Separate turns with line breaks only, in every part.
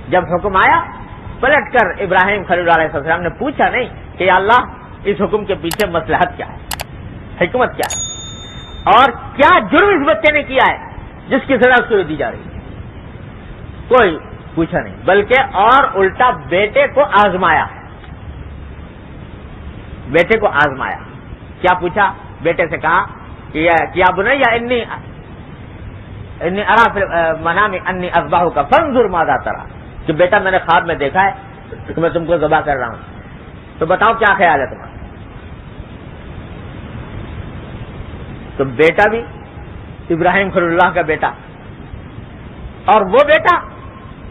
جب حکم آیا پلٹ کر ابراہیم خلیل اللہ علیہ السلام نے پوچھا نہیں کہ یا اللہ اس حکم کے پیچھے مصلحت کیا ہے، حکمت کیا ہے، اور کیا جرم اس بچے نے کیا ہے جس کی سزا اس کو دی جا رہی ہے، کوئی پوچھا نہیں، بلکہ اور الٹا بیٹے کو آزمایا، بیٹے کو آزمایا۔ کیا پوچھا؟ بیٹے سے کہا کہ کیا بنیا انی ارا فی المنام انی اذبحک فانظر ماذا تری، کہ بیٹا میں نے خواب میں دیکھا ہے کہ میں تم کو ذبح کر رہا ہوں، تو بتاؤ کیا خیال ہے تمہارا؟ تو بیٹا بھی ابراہیم خلیل اللہ کا بیٹا، اور وہ بیٹا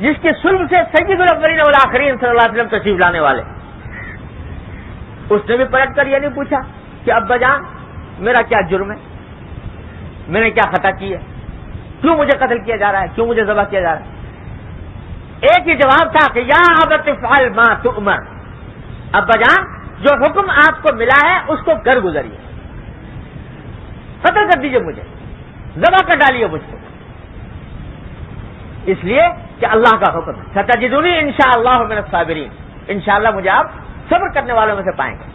جس کے سلب سے سید الاولین والآخرین صلی اللہ علیہ وسلم تشریف لانے والے، اس نے بھی پلٹ کر یہ نہیں پوچھا کہ ابا جان میرا کیا جرم ہے، میں نے کیا خطا کی ہے، کیوں مجھے قتل کیا جا رہا ہے، کیوں مجھے ذبح کیا جا رہا ہے؟ ایک ہی جواب تھا کہ یا ابت افعل ما تؤمر، ابا جان جو حکم آپ کو ملا ہے اس کو کر گزریے، قتل کر دیجئے مجھے، ذبح کر ڈالیے مجھ کو، اس لیے کہ اللہ کا حکم ہے، ستجدونی انشاءاللہ من الصابرین، انشاءاللہ مجھے آپ صبر کرنے والوں میں سے پائیں گے۔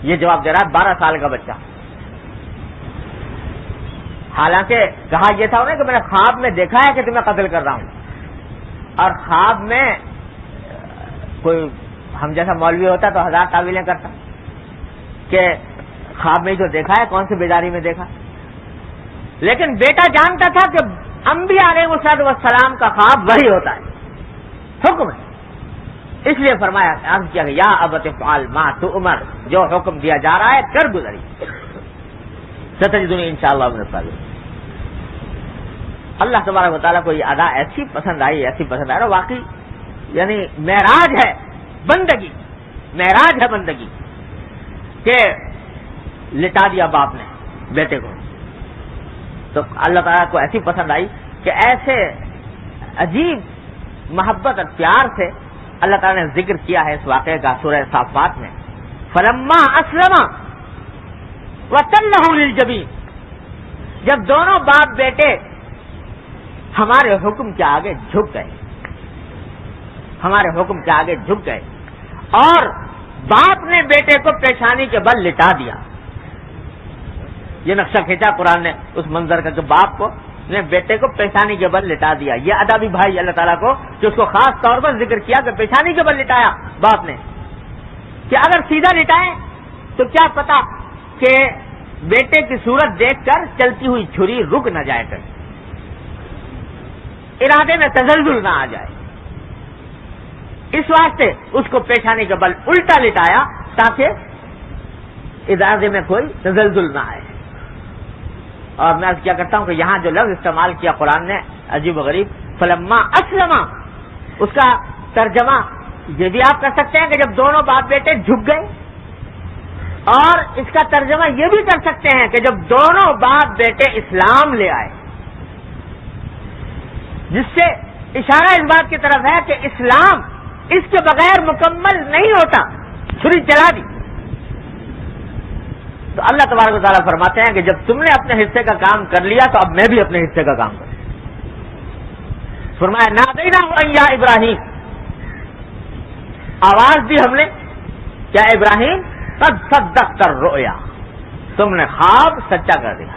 یہ جواب دے رہا ہے 12 سال کا بچہ، حالانکہ کہا یہ تھا انہیں کہ میں نے خواب میں دیکھا ہے کہ تمہیں قتل کر رہا ہوں، اور خواب میں کوئی ہم جیسا مولوی ہوتا تو 1000 تعویلیں کرتا کہ خواب میں جو دیکھا ہے کون سی بیداری میں دیکھا، لیکن بیٹا جانتا تھا کہ انبیاء علیہ السلام کا خواب وہی ہوتا ہے، حکم ہے، اس لیے فرمایا عرض کیا کہ یا ابت افعل ما تؤمر، جو حکم دیا جا رہا ہے کر گزری، ستجدونی انشاءاللہ من الصابرین۔ اللہ تبارک و تعالیٰ کو یہ ادا ایسی پسند آئی، ایسی پسند آئی، واقعی یعنی معراج ہے بندگی، معراج ہے بندگی، کہ لٹا دیا باپ نے بیٹے کو، تو اللہ تعالیٰ کو ایسی پسند آئی کہ ایسے عجیب محبت اور پیار سے اللہ تعالیٰ نے ذکر کیا ہے اس واقعے کا سورہ صافات میں، فلما اسلم وتلہ للجبین، جب دونوں باپ بیٹے ہمارے حکم کے آگے جھک گئے، ہمارے حکم کے آگے جھک گئے، اور باپ نے بیٹے کو پیشانی کے بل لٹا دیا۔ یہ نقشہ کھینچا قرآن نے اس منظر کا کہ باپ کو نے بیٹے کو پیشانی کے بل لٹا دیا۔ یہ ادا بھی بھائی اللہ تعالیٰ کو جو اس کو خاص طور پر ذکر کیا کہ پیشانی کے بل لٹایا باپ نے، کہ اگر سیدھا لٹائے تو کیا پتا کہ بیٹے کی صورت دیکھ کر چلتی ہوئی چھری رک نہ جائے، کر ارادے میں تزلزل نہ آ جائے، اس واسطے اس کو پیشانی کے بل الٹا لٹایا تاکہ ارادے میں کوئی تزلزل نہ آئے۔ اور میں کیا کرتا ہوں کہ یہاں جو لفظ استعمال کیا قرآن نے عجیب و غریب، فلما اسلم، اس کا ترجمہ یہ بھی آپ کر سکتے ہیں کہ جب دونوں باپ بیٹے جھک گئے، اور اس کا ترجمہ یہ بھی کر سکتے ہیں کہ جب دونوں باپ بیٹے اسلام لے آئے، جس سے اشارہ اس بات کی طرف ہے کہ اسلام اس کے بغیر مکمل نہیں ہوتا، چھری چلا دی۔ تو اللہ تبارک و تعالیٰ فرماتے ہیں کہ جب تم نے اپنے حصے کا کام کر لیا تو اب میں بھی اپنے حصے کا کام کروں۔ فرمایا نادیناہ یا ابراہیم، آواز دی ہم نے، کیا ابراہیم قد صدقت الرؤیا، تم نے خواب سچا کر دیا،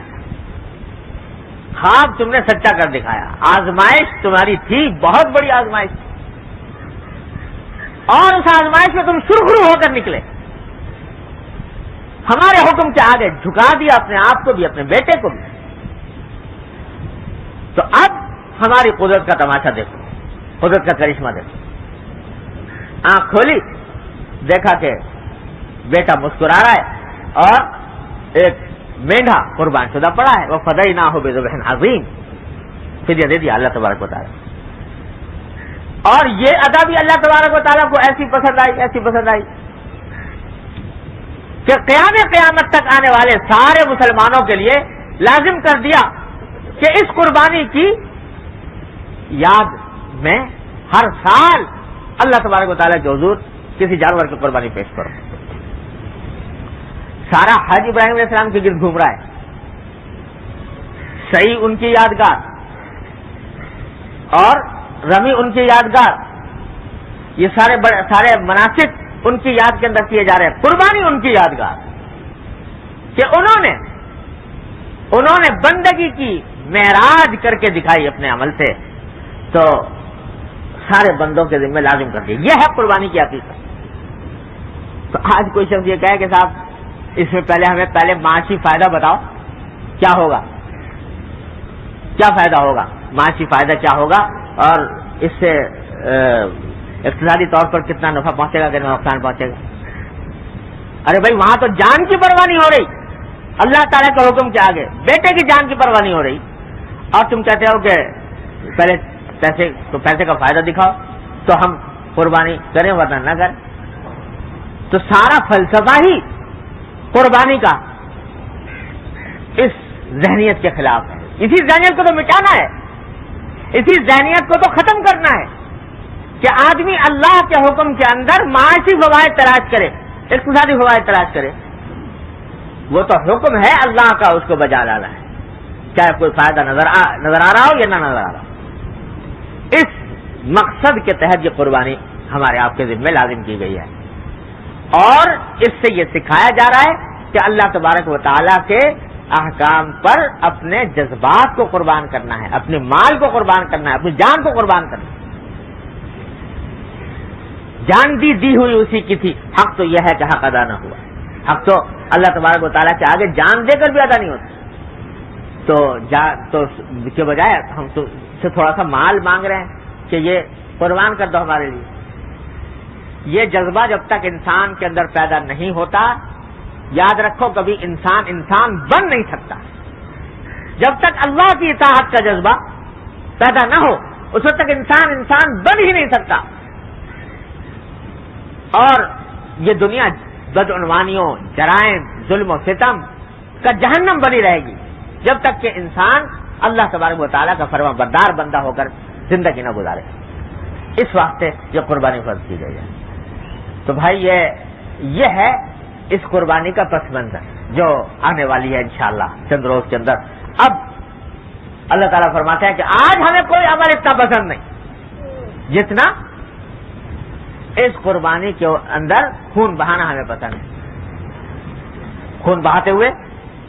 خواب تم نے سچا کر دکھایا، آزمائش تمہاری تھی، بہت بڑی آزمائش، اور اس آزمائش میں تم سرخرو ہو کر نکلے، ہمارے حکم کے آگے جھکا دیا اپنے آپ کو بھی اپنے بیٹے کو بھی۔ تو اب ہماری قدرت کا تماشا دیکھو، قدرت کا کرشمہ دیکھو۔ آنکھ کھولی، دیکھا کہ بیٹا مسکرا رہا ہے اور ایک مینڈھا قربان شدہ پڑا ہے، وہ فدیناہ بذبح عظیم، فدیہ دے دیا اللہ تبارک و تعالیٰ۔ اور یہ ادا بھی اللہ تبارک و تعالیٰ کو ایسی پسند آئی، ایسی پسند آئی کہ قیامت تک آنے والے سارے مسلمانوں کے لیے لازم کر دیا کہ اس قربانی کی یاد میں ہر سال اللہ تبارک و تعالیٰ کے حضور کسی جانور کی قربانی پیش کرو۔ سارا حج ابراہیم علیہ السلام کے گرد گھوم رہا ہے، صحیح ان کی یادگار، اور رمی ان کی یادگار، یہ سارے مناسک ان کی یاد کے اندر کیے جا رہے ہیں. قربانی ان کی یادگار کہ انہوں نے بندگی کی معراج کر کے دکھائی اپنے عمل سے، تو سارے بندوں کے ذمہ لازم کر دی. یہ ہے قربانی کی حقیقت. تو آج کوئی شخص یہ کہے کہ صاحب اس میں پہلے معاشی فائدہ بتاؤ، کیا ہوگا، کیا فائدہ ہوگا، معاشی فائدہ کیا ہوگا، اور اس سے اقتصادی طور پر کتنا نفع پہنچے گا، کتنا نقصان پہنچے گا. ارے بھائی وہاں تو جان کی پرواہ نہیں ہو رہی، اللہ تعالیٰ کا حکم کے آگے بیٹے کی جان کی پرواہ نہیں ہو رہی، اور تم کہتے ہو کہ پہلے پیسے کا فائدہ دکھاؤ تو ہم قربانی کریں ورنہ نہ کریں. تو سارا فلسفہ ہی قربانی کا اس ذہنیت کے خلاف ہے. اسی ذہنیت کو تو مٹانا ہے، اسی ذہنیت کو تو ختم کرنا ہے کہ آدمی اللہ کے حکم کے اندر معاشی فوائد تلاش کرے، اقتصادی فوائد تلاش کرے. وہ تو حکم ہے اللہ کا، اس کو بجا لانا ہے، چاہے کوئی فائدہ نظر آ رہا ہو یا نہ نظر آ رہا ہو. اس مقصد کے تحت یہ قربانی ہمارے آپ کے ذمہ لازم کی گئی ہے، اور اس سے یہ سکھایا جا رہا ہے کہ اللہ تبارک و تعالیٰ کے احکام پر اپنے جذبات کو قربان کرنا ہے، اپنے مال کو قربان کرنا ہے، اپنی جان کو قربان کرنا ہے. جان دی ہوئی اسی کی تھی. حق تو یہ ہے کہ حق ادا نہ ہوا. حق تو اللہ تبارک و تعالیٰ کے آگے جان دے کر بھی ادا نہیں ہوتا. تو کے بجائے ہم تو سے تھوڑا سا مال مانگ رہے ہیں کہ یہ قربان کر دو ہمارے لیے. یہ جذبہ جب تک انسان کے اندر پیدا نہیں ہوتا، یاد رکھو کبھی انسان بن نہیں سکتا. جب تک اللہ کی اطاعت کا جذبہ پیدا نہ ہو اس وقت تک انسان بن ہی نہیں سکتا. اور یہ دنیا بدعنوانیوں، جرائم، ظلم و ستم کا جہنم بنی رہے گی جب تک کہ انسان اللہ تبارک و تعالیٰ کا فرما بردار بندہ ہو کر زندگی نہ گزارے. اس واسطے یہ قربانی فرض کی گئی ہے. تو بھائی یہ ہے اس قربانی کا پس منظر جو آنے والی ہے انشاءاللہ چند روز کے اندر. اب اللہ تعالیٰ فرماتے ہیں کہ آج ہمیں کوئی عمل اتنا پسند نہیں جتنا اس قربانی کے اندر خون بہانا ہمیں پسند ہے. خون بہاتے ہوئے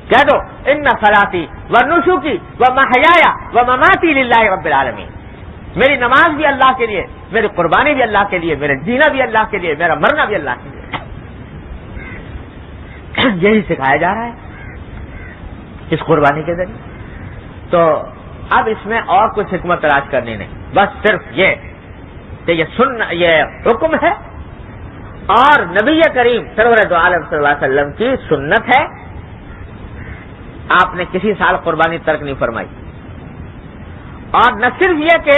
کہہ دو ان صلاتی و نسکی و محیایا و مماتی للہ رب العالمین. میری نماز بھی اللہ کے لیے، میری قربانی بھی اللہ کے لیے، میرا جینا بھی اللہ کے لیے، میرا مرنا بھی اللہ کے لیے. یہی سکھایا جا رہا ہے اس قربانی کے ذریعے. تو اب اس میں اور کچھ حکمت تلاش کرنی نہیں، بس صرف یہ کہ یہ حکم ہے اور نبی کریم سرور دو عالم صلی اللہ علیہ وسلم کی سنت ہے. آپ نے کسی سال قربانی ترک نہیں فرمائی، اور نہ صرف یہ کہ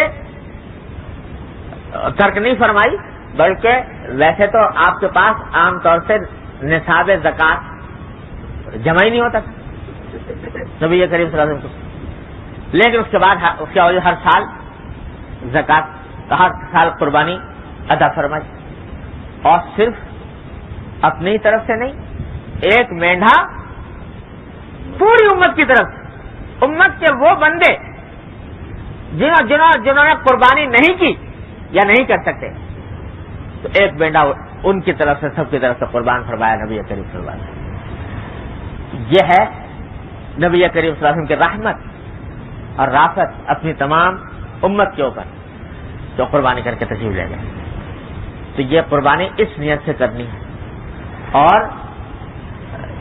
ترک نہیں فرمائی بلکہ ویسے تو آپ کے پاس عام طور سے نصاب زکوٰۃ جمع ہی نہیں ہوتا نبی کریم صلی اللہ علیہ وسلم کو، لیکن اس کے بعد اس کے ہر سال زکوٰۃ، ہر سال قربانی ادا فرمائی. اور صرف اپنی طرف سے نہیں، ایک مینڈھا پوری امت کی طرف سے، امت کے وہ بندے جنہوں نے قربانی نہیں کی یا نہیں کر سکتے، تو ایک مینڈھا ان کی طرف سے، سب کی طرف سے قربان فرمایا نبی کریم صلی اللہ علیہ وسلم. یہ ہے نبی کریم صلی اللہ علیہ وسلم کی رحمت اور رافت اپنی تمام امت کے اوپر جو قربانی کر کے تشریف لے گئے. تو یہ قربانی اس نیت سے کرنی ہے، اور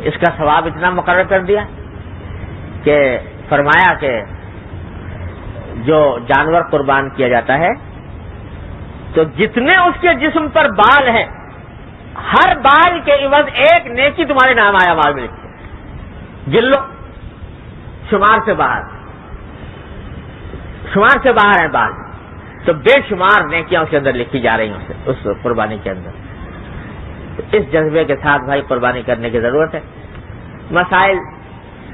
اس کا ثواب اتنا مقرر کر دیا کہ فرمایا کہ جو جانور قربان کیا جاتا ہے تو جتنے اس کے جسم پر بال ہیں، ہر بال کے عوض ایک نیکی تمہارے نام آیا مال میں لکھتے. گن لو، شمار سے باہر ہیں بال، تو بے شمار نیکیاں اس کے اندر لکھی جا رہی ہیں اس قربانی کے اندر. تو اس جذبے کے ساتھ بھائی قربانی کرنے کی ضرورت ہے. مسائل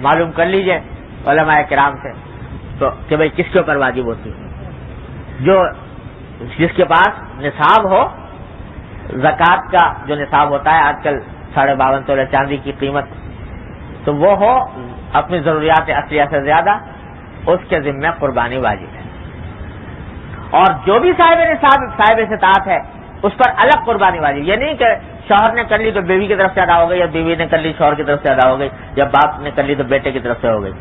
معلوم کر لیجئے علماء کرام سے تو کہ بھائی کس کے اوپر واجب ہوتی ہے. جس کے پاس نصاب ہو، زکوٰۃ کا جو نصاب ہوتا ہے آج کل 52.5 تولے چاندی کی قیمت، تو وہ ہو اپنی ضروریات اصلیہ سے زیادہ، اس کے ذمہ قربانی واجب ہے. اور جو بھی صاحب استطاعت ہے اس پر الگ قربانی واجب. یہ نہیں کہ شوہر نے کر لی تو بیوی کی طرف سے ادا ہو گئی، یا بیوی نے کر لی شوہر کی طرف سے ادا ہو گئی، یا باپ نے کر لی تو بیٹے کی طرف سے ہو گئی.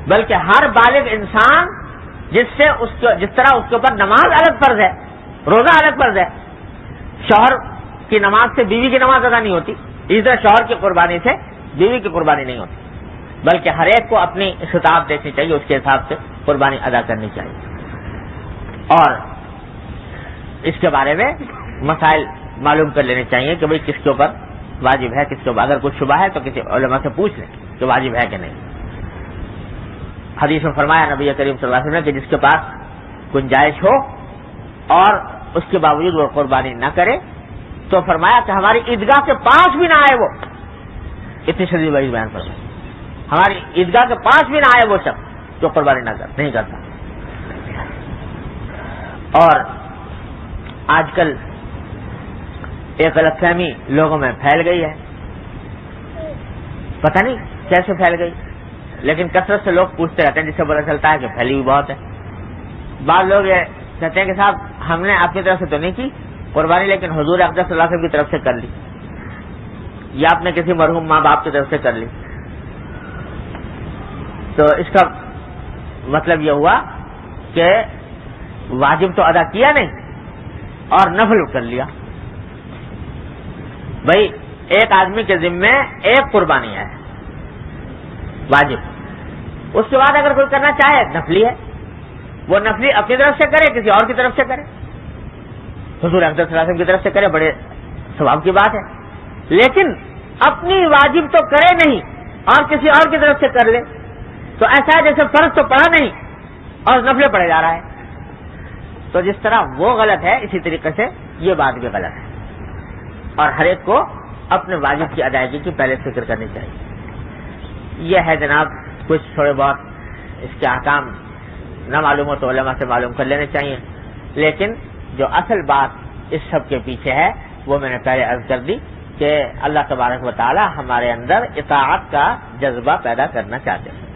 بلکہ ہر بالغ انسان جس طرح اس کے اوپر نماز الگ فرض ہے، روزہ الگ فرض ہے، شوہر کی نماز سے بیوی کی نماز ادا نہیں ہوتی، اسی طرح شوہر کی قربانی سے بیوی کی قربانی نہیں ہوتی، بلکہ ہر ایک کو اپنی استطاعت دیکھنی چاہیے، اس کے حساب سے قربانی ادا کرنی چاہیے. اور اس کے بارے میں مسائل معلوم کر لینے چاہیے کہ بھئی کس کے اوپر واجب ہے، کس کے اوپر اگر کچھ شبہ ہے تو کسی علماء سے پوچھ لیں کہ واجب ہے کہ نہیں. حدیث میں فرمایا نبی کریم صلی اللہ علیہ وسلم نے کہ جس کے پاس گنجائش ہو اور اس کے باوجود وہ قربانی نہ کرے تو فرمایا کہ ہماری عیدگاہ کے پاس بھی نہ آئے وہ، اتنی شدید وعید بیان فرمایا، ہماری عیدگاہ کے پاس بھی نہ آئے وہ شخص جو قربانی نہیں کرتا. اور آج کل ایک غلط فہمی لوگوں میں پھیل گئی ہے، پتہ نہیں کیسے پھیل گئی، لیکن کثرت سے لوگ پوچھتے رہتے ہیں جس سے پتہ چلتا ہے کہ پھیلی ہوئی بہت ہے. بعض لوگ یہ کہتے ہیں کہ صاحب ہم نے اپنی طرف سے تو نہیں کی قربانی، لیکن حضور اقدس صلی اللہ علیہ وسلم کی طرف سے کر لی، یا آپ نے کسی مرحوم ماں باپ کی طرف سے کر لی. تو اس کا مطلب یہ ہوا کہ واجب تو ادا کیا نہیں اور نفل کر لیا. بھائی ایک آدمی کے ذمے ایک قربانی ہے واجب، اس کے بعد اگر کوئی کرنا چاہے نفلی ہے، وہ نفلی اپنی طرف سے کرے، کسی اور کی طرف سے کرے، حضور اقدس صلی اللہ علیہ وسلم کی طرف سے کرے، بڑے ثواب کی بات ہے. لیکن اپنی واجب تو کرے نہیں اور کسی اور کی طرف سے کر لے تو ایسا ہے جیسے فرض تو پڑھا نہیں اور نفلیں پڑھے جا رہا ہے. تو جس طرح وہ غلط ہے اسی طریقے سے یہ بات بھی غلط ہے، اور ہر ایک کو اپنے واجب کی ادائیگی کی پہلے فکر کرنی چاہیے. یہ ہے جناب کچھ تھوڑے بہت اس کے احکام نہ معلوم ہو تو علماء سے معلوم کر لینے چاہیے، لیکن جو اصل بات اس سب کے پیچھے ہے وہ میں نے پہلے عرض کر دی کہ اللہ تبارک و تعالی ہمارے اندر اطاعت کا جذبہ پیدا کرنا چاہتے ہیں،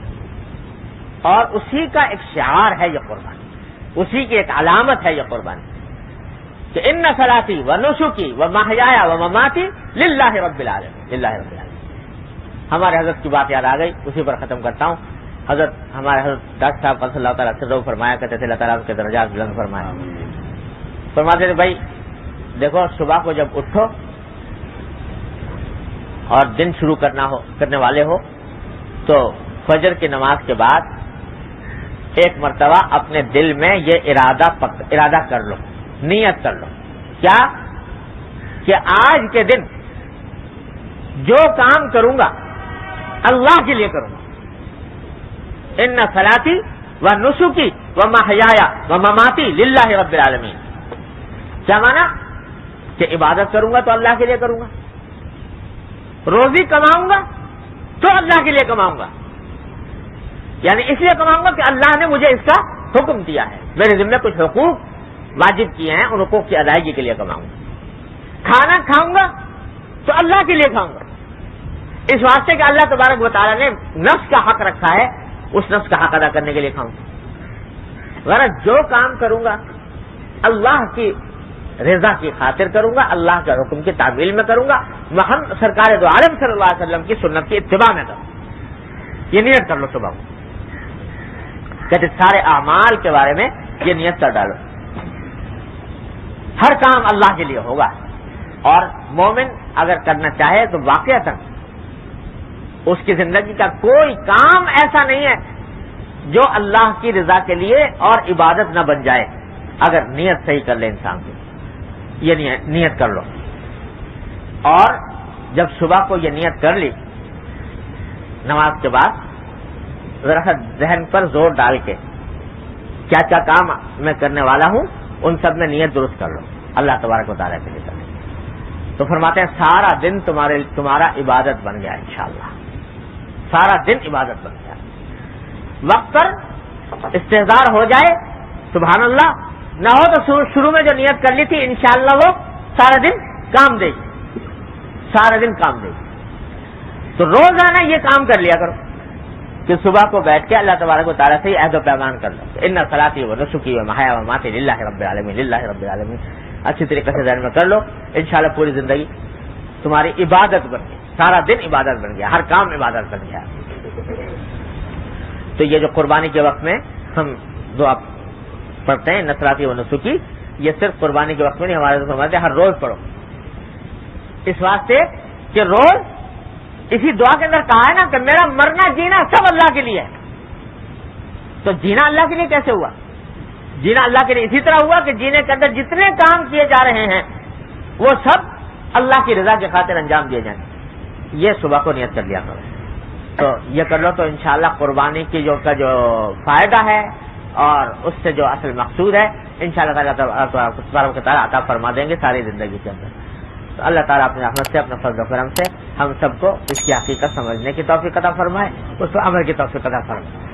اور اسی کا ایک شعار ہے یہ قربانی، اسی کی ایک علامت ہے یہ قربانی کہ ان صلاتی و نسکی و محیایا و مماتی للہ رب العالمین، للہ رب العالمین. ہمارے حضرت کی بات یاد آ گئی، اسی پر ختم کرتا ہوں. ہمارے حضرت ڈاکٹر صاحب صلی اللہ تعالیٰ سے فرمایا کرتے تھے اللہ تعالیٰ کے درجات بلند فرمایا. فرماتے تھے بھائی دیکھو صبح کو جب اٹھو اور دن شروع کرنے والے ہو تو فجر کی نماز کے بعد ایک مرتبہ اپنے دل میں یہ ارادہ کر لو، نیت کر لو، کیا کہ آج کے دن جو کام کروں گا اللہ کے لیے کروں گا. ان صلاتی و نسکی و محیایا و مماتی للہ رب العالمین. کیا مانا کہ عبادت کروں گا تو اللہ کے لیے کروں گا، روزی کماؤں گا تو اللہ کے لیے کماؤں گا، یعنی اس لیے کماؤں گا کہ اللہ نے مجھے اس کا حکم دیا ہے، میرے ذمہ کچھ حقوق واجب کیے ہیں، ان حقوق کی ادائیگی کے لیے کماؤں گا. کھانا کھاؤں گا تو اللہ کے لیے کھاؤں گا، اس واسطے کہ اللہ تبارک و تعالیٰ نے نفس کا حق رکھا ہے، اس نفس کا حق ادا کرنے کے لیے کھاؤں گا. غرض جو کام کروں گا اللہ کی رضا کی خاطر کروں گا، اللہ کے حکم کی تعمیل میں کروں گا، محمد سرکار دو عالم صلی اللہ علیہ وسلم کی سنت کی اتباع میں کروں. یہ نیت کر لو صبح کو، کہتے سارے اعمال کے بارے میں یہ نیت کر ڈالو، ہر کام اللہ کے لیے ہوگا. اور مومن اگر کرنا چاہے تو واقعتاً اس کی زندگی کا کوئی کام ایسا نہیں ہے جو اللہ کی رضا کے لیے اور عبادت نہ بن جائے، اگر نیت صحیح کر لے انسان کی. یہ نیت کر لو، اور جب صبح کو یہ نیت کر لی نماز کے بعد ذرا سا ذہن پر زور ڈال کے کیا کیا کام میں کرنے والا ہوں ان سب میں نیت درست کر لو اللہ تبارک و تعالیٰ کے لیے کریں. تو فرماتے ہیں سارا دن تمہارا عبادت بن گیا انشاءاللہ، سارا دن عبادت بن گیا. وقت پر استحضار ہو جائے سبحان اللہ، نہ ہو تو شروع میں جو نیت کر لی تھی انشاءاللہ وہ سارا دن کام دے گی، سارا دن کام دے گی. تو روزانہ یہ کام کر لیا کرو، کہ صبح کو بیٹھ کے اللہ تبارک و تعالیٰ سے ہی عہد و پیمان کر لو. ان صلاتی و نسکی و محیا و مماتی للہ رب العالمین، للہ رب العالمین. اچھی طریقے سے ذہن میں کر لو، انشاءاللہ پوری زندگی تمہاری عبادت بن گئی، سارا دن عبادت بن گیا، ہر کام عبادت بن گیا. تو یہ جو قربانی کے وقت میں ہم دعا پڑھتے ہیں نصراتی و نسکی، یہ صرف قربانی کے وقت میں نہیں، ہمارے فرماتے ہر روز پڑھو، اس واسطے کہ روز اسی دعا کے اندر کہا ہے نا کہ میرا مرنا جینا سب اللہ کے لیے ہے. تو جینا اللہ کے لیے کیسے ہوا؟ جینا اللہ کے لیے اسی طرح ہوا کہ جینے کے اندر جتنے کام کیے جا رہے ہیں وہ سب اللہ کی رضا کی خاطر انجام دیے جائیں. یہ صبح کو نیت کر لیا کرو. تو یہ کر لو تو انشاءاللہ قربانی کی جو فائدہ ہے اور اس سے جو اصل مقصود ہے انشاءاللہ تعالیٰ عطا فرما دیں گے ساری زندگی کے اندر. تو اللہ تعالیٰ اپنے رحمت سے، اپنے فضل و کرم سے ہم سب کو اس کی حقیقت سمجھنے کی توفیق عطا فرمائے، اس پر عمل کی توفیق عطا فرمائے.